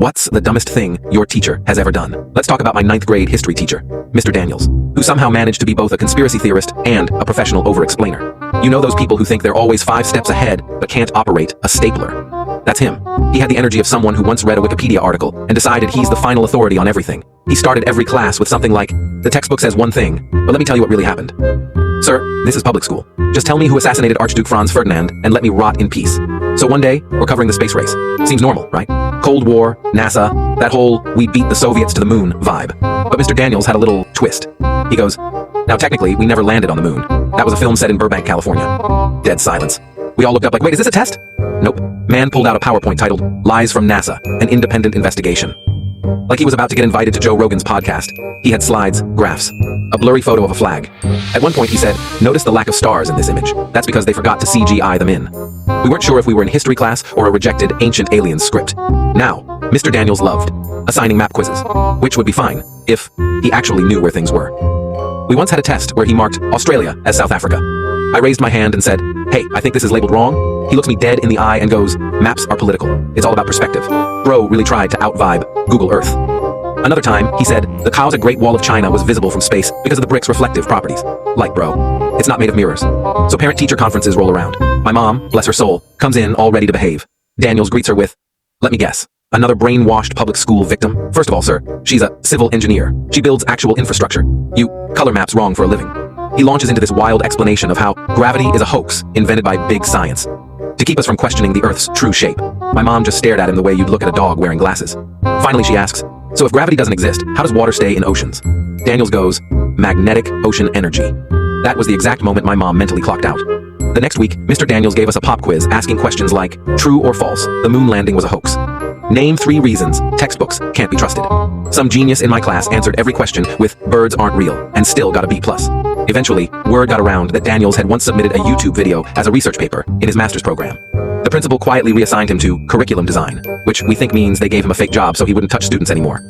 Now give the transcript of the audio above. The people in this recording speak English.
What's the dumbest thing your teacher has ever done? Let's talk about my 9th grade history teacher, Mr. Daniels, who somehow managed to be both a conspiracy theorist and a professional over-explainer. You know those people who think they're always 5 steps ahead but can't operate a stapler? That's him. He had the energy of someone who once read a Wikipedia article and decided he's the final authority on everything. He started every class with something like, "The textbook says one thing, but let me tell you what really happened." Sir, this is public school. Just tell me who assassinated Archduke Franz Ferdinand and let me rot in peace. So one day, we're covering the space race. Seems normal, right? Cold War, NASA, that whole "we beat the Soviets to the moon" vibe. But Mr. Daniels had a little twist. He goes, "Now technically, we never landed on the moon. That was a film set in Burbank, California." Dead silence. We all looked up like, wait, is this a test? Nope. Man pulled out a PowerPoint titled, "Lies from NASA, an independent investigation." Like he was about to get invited to Joe Rogan's podcast. He had slides, graphs, a blurry photo of a flag. At one point he said, "Notice the lack of stars in this image. That's because they forgot to CGI them in." We weren't sure if we were in history class or a rejected Ancient Aliens script. Now, Mr. Daniels loved assigning map quizzes, which would be fine if he actually knew where things were. We once had a test where he marked Australia as South Africa. I raised my hand and said, "Hey, I think this is labeled wrong." He looks me dead in the eye and goes, "Maps are political. It's all about perspective." Bro really tried to out-vibe Google Earth. Another time, he said, "The Kaohsiung Great Wall of China was visible from space because of the brick's reflective properties." Like, bro, it's not made of mirrors. So parent-teacher conferences roll around. My mom, bless her soul, comes in all ready to behave. Daniels greets her with, "Let me guess. Another brainwashed public school victim? First of all, sir, she's a civil engineer. She builds actual infrastructure. You color maps wrong for a living." He launches into this wild explanation of how gravity is a hoax invented by big science to keep us from questioning the Earth's true shape. My mom just stared at him the way you'd look at a dog wearing glasses. Finally, she asks, "So if gravity doesn't exist, how does water stay in oceans?" Daniels goes, "Magnetic ocean energy." That was the exact moment my mom mentally clocked out. The next week, Mr. Daniels gave us a pop quiz asking questions like, true or false, the moon landing was a hoax. Name 3 reasons textbooks can't be trusted. Some genius in my class answered every question with "birds aren't real" and still got a B+. Eventually, word got around that Daniels had once submitted a YouTube video as a research paper in his master's program. The principal quietly reassigned him to curriculum design, which we think means they gave him a fake job so he wouldn't touch students anymore.